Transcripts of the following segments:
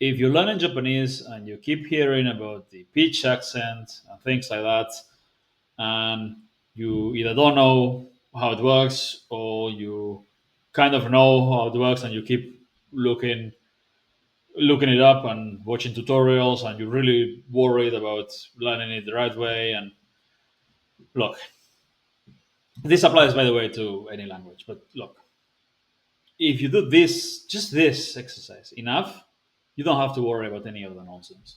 if you're learning Japanese and you keep hearing about the pitch accent and things like that, and you either don't know how it works or you kind of know how it works and you keep looking it up and watching tutorials and you're really worried about learning it the right way. And look, this applies, by the way, to any language, but look, if you do this, just this exercise enough, you don't have to worry about any of the nonsense,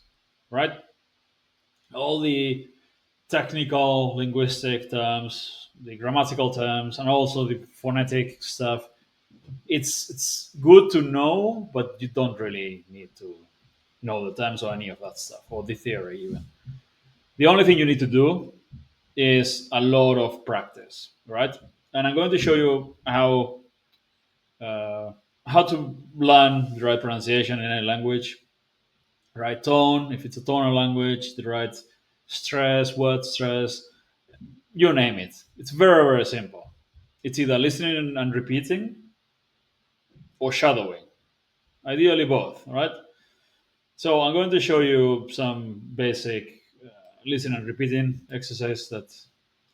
right? All the technical linguistic terms, the grammatical terms, and also the phonetic stuff. It's good to know, but you don't really need to know the terms or any of that stuff, or the theory even. The only thing you need to do is a lot of practice, right? And I'm going to show you how to learn the right pronunciation in any language, right tone, if it's a tonal language, the right stress, word stress, you name it. It's very, very simple. It's either listening and repeating or shadowing, ideally both, right? So I'm going to show you some basic listen and repeating exercise that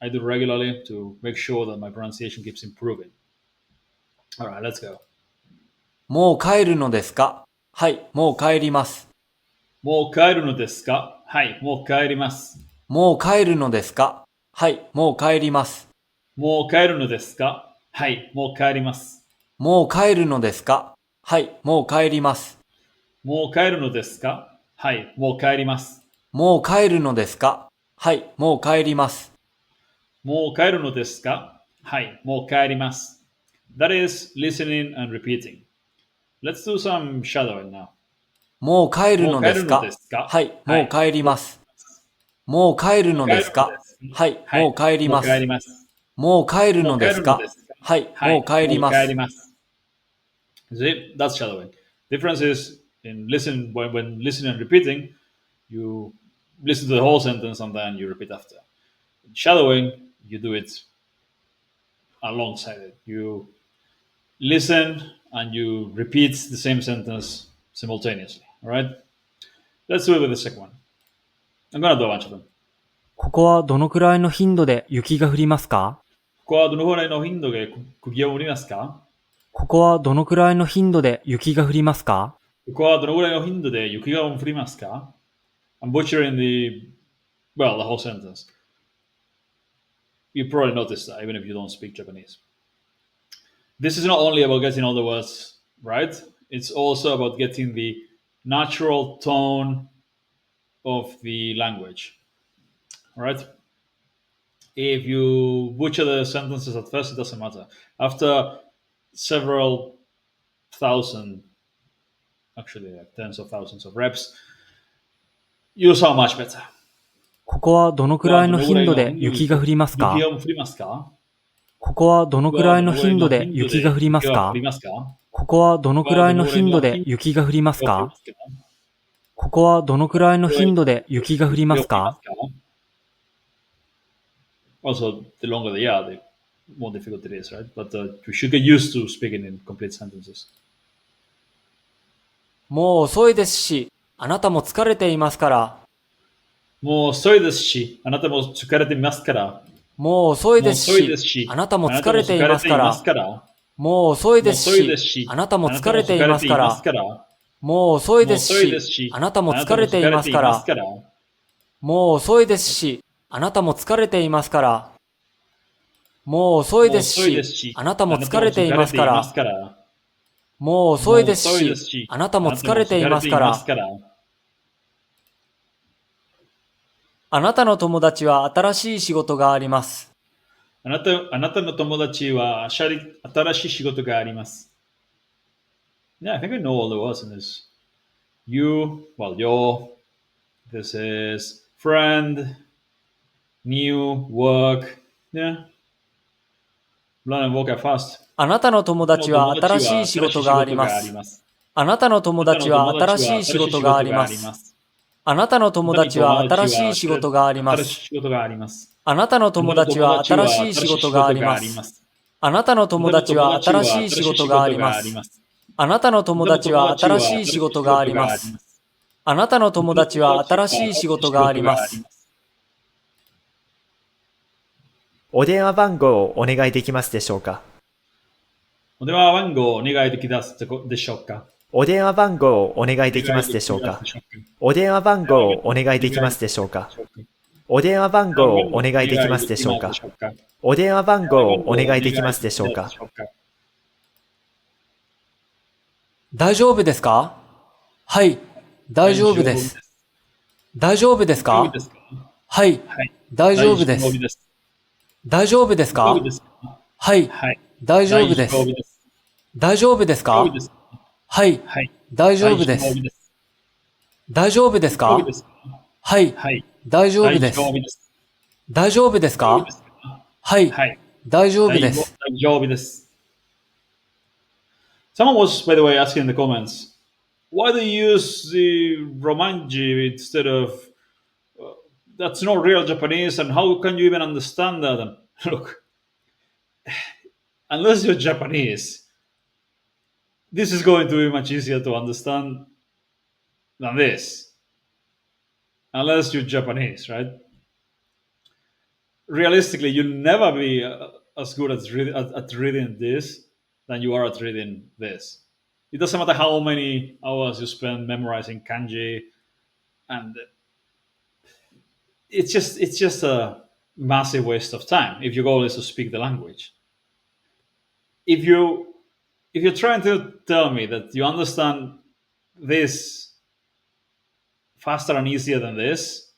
I do regularly to make sure that my pronunciation keeps improving. All right, let's go. もう帰るのですか？はい、もう帰ります。もう帰るのですか？はい、もう帰ります。もう帰るのですか？はい、もう帰ります。もう帰るのですか？はい、もう帰ります。もう帰るのですか？はい、もう帰ります。もう帰るのですか？はい、もう帰ります。もう帰るのですか？はい、もう帰ります。もう帰るのですか？はい、もう帰ります。That is listening and repeating. Let's do some shadowing now. もう帰るのですか？もう帰るのですか？はい、もう帰ります。もう帰るのですか？はい、もう帰ります。もう帰るのですか？はい、もう帰ります。See, that's shadowing. Difference is in listen when listening and repeating, you listen to the whole sentence and then you repeat after. In shadowing, you do it alongside it. You listen and you repeat the same sentence simultaneously. All right? Let's do it with the second one. I'm gonna do a bunch of them. ここはどのくらいの頻度で雪が降りますか？ここはどのくらいの頻度で釘を降りますか？ここはどのくらいの頻度で雪が降りますか？ここはどのくらいの頻度で雪が降りますか？ I'm butchering the whole sentence. You probably noticed that even if you don't speak Japanese. This is not only about getting all the words right, it's also about getting the natural tone of the language. All right? If you butcher the sentences at first, it doesn't matter. After several thousand, actually like tens of thousands of reps, you sound much better. ここはどのくらいの頻度で雪が降りますか？ここはどのくらいの頻度で雪が降りますか？ここはどのくらいの頻度で雪が降りますか？ここはどのくらいの頻度で雪が降りますか？ Also, the longer the the more difficult it is, right? But you should get used to speaking in complete sentences. もう遅いですし、あなたも疲れていますから。もう遅いですし、あなたも疲れていますから。もう遅いですし、あなたも疲れていますから。もう遅いですし、あなたも疲れていますから。もう遅いですし、あなたも疲れていますから。もう遅いですし、あなたも疲れていますから。もう遅いですし、あなたも疲れていますから。もう遅いですし、あなたも疲れていますから。あなたの友達は新しい仕事があります。あなたの友達は新しい仕事があります。Yeah, I think I know all the words in this. You, your, this is friend, new, work. Yeah. Learn and work at fast. あなたの友達は新しい仕事があります。あなたの友達は新しい仕事があります。あなたの友達は新しい仕事があります。あなたの友達は新しい仕事があります。あなたの友達は新しい仕事があります。あなたの友達は新しい仕事があります。あなたの友達は新しい仕事があります。お電話番号をお願いできますでしょうか。お電話番号をお願いできますでしょうか。お電話番号をお願いできますでしょうか。お電話番号をお願いできますでしょうか。お電話番号をお願いできますでしょうか。お電話番号をお願いできますでしょうか。大丈夫ですか？はい、大丈夫です。大丈夫ですか？はい、大丈夫です。大丈夫ですか？はい、大丈夫です。大丈夫ですか？はい、大丈夫です。大丈夫ですか？はい、大丈夫です。大丈夫ですか？はい、大丈夫です。Someone was, by the way, asking in the comments, why do you use the Romaji instead of that's not real Japanese, and how can you even understand that? And look, unless you're Japanese, this is going to be much easier to understand than this. Unless you're Japanese, right? Realistically, you'll never be as good at reading this than you are at reading this. It doesn't matter how many hours you spend memorizing kanji, and it's just a massive waste of time if your goal is to speak the language. If you're trying to tell me that you understand this faster and easier than this,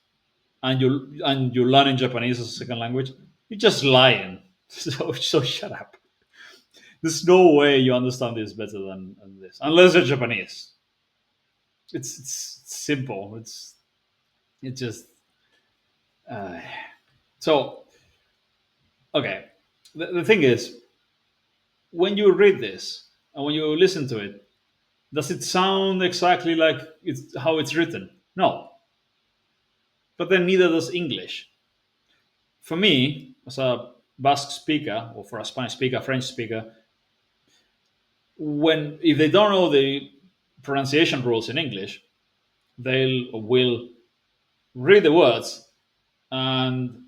and you're learning Japanese as a second language, you're just lying. So shut up. There's no way you understand this better than this, unless you're Japanese. It's simple. It's just so okay. The thing is, when you read this and when you listen to it, does it sound exactly like it's how it's written? No. But then neither does English. For me, as a Basque speaker, or for a Spanish speaker, French speaker, when if they don't know the pronunciation rules in English, they will read the words and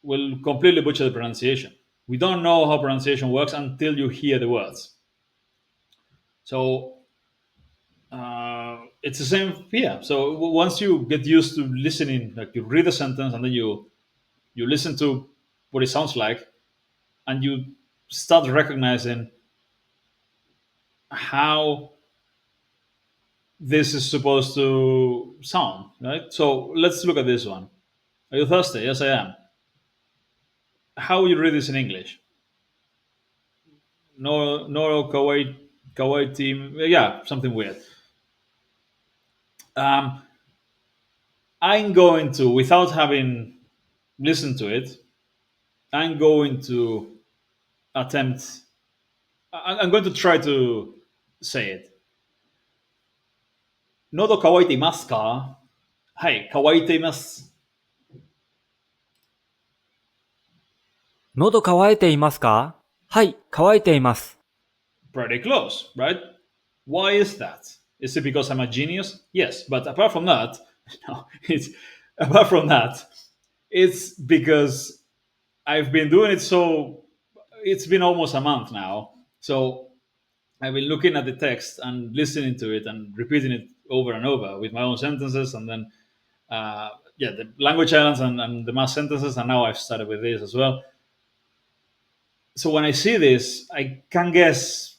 will completely butcher the pronunciation. We don't know how pronunciation works until you hear the words. So it's the same here. So once you get used to listening, like you read a sentence and then you listen to what it sounds like, and you start recognizing how this is supposed to sound, right? So let's look at this one. Are you thirsty? Yes, I am. How would you read this in English? No, kawaii team. Yeah, something weird. Um, I'm going to, without having listened to it, I'm going to attempt. I'm going to try to say it. Nodo kawaite imasu ka? Hai, kawaite imasu. 喉乾いていますか？はい、乾いています。Pretty close, right? Why is that? Is it because I'm a genius? Yes, but apart from that, no, it's apart from that, it's because I've been doing it so it's been almost a month now. So I've been looking at the text and listening to it and repeating it over and over with my own sentences, and then the language islands and the mass sentences, and now I've started with this as well. So when I see this, I can guess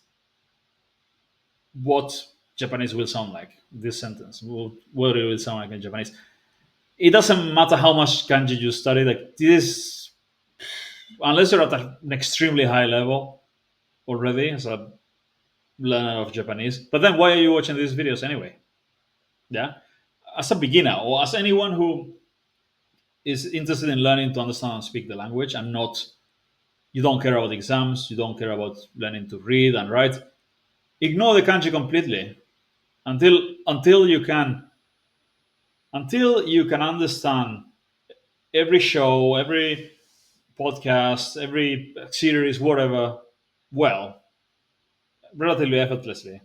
what Japanese will sound like. This sentence, what it will sound like in Japanese. It doesn't matter how much kanji you study. Like this, unless you're at an extremely high level already as a learner of Japanese. But then, why are you watching these videos anyway? Yeah, as a beginner or as anyone who is interested in learning to understand and speak the language, and not you don't care about exams, you don't care about learning to read and write. Ignore the kanji completely until you can understand every show, every podcast, every series, whatever, well, relatively effortlessly.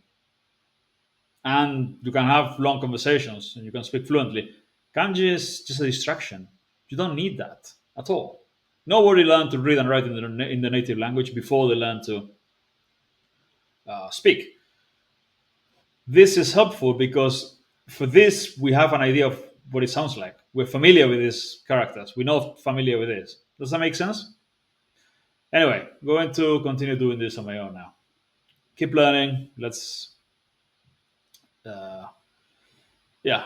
and you can have long conversations and you can speak fluently. Kanji is just a distraction. You don't need that at all. Nobody learned to read and write in the native language before they learn to speak. This is helpful because for this we have an idea of what it sounds like. We're familiar with these characters. We're not familiar with this. Does that make sense? Anyway, going to continue doing this on my own now. Keep learning. Let's, yeah,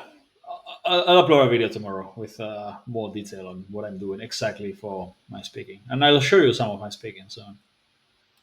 I'll upload a video tomorrow with more detail on what I'm doing exactly for my speaking, and I'll show you some of my speaking soon.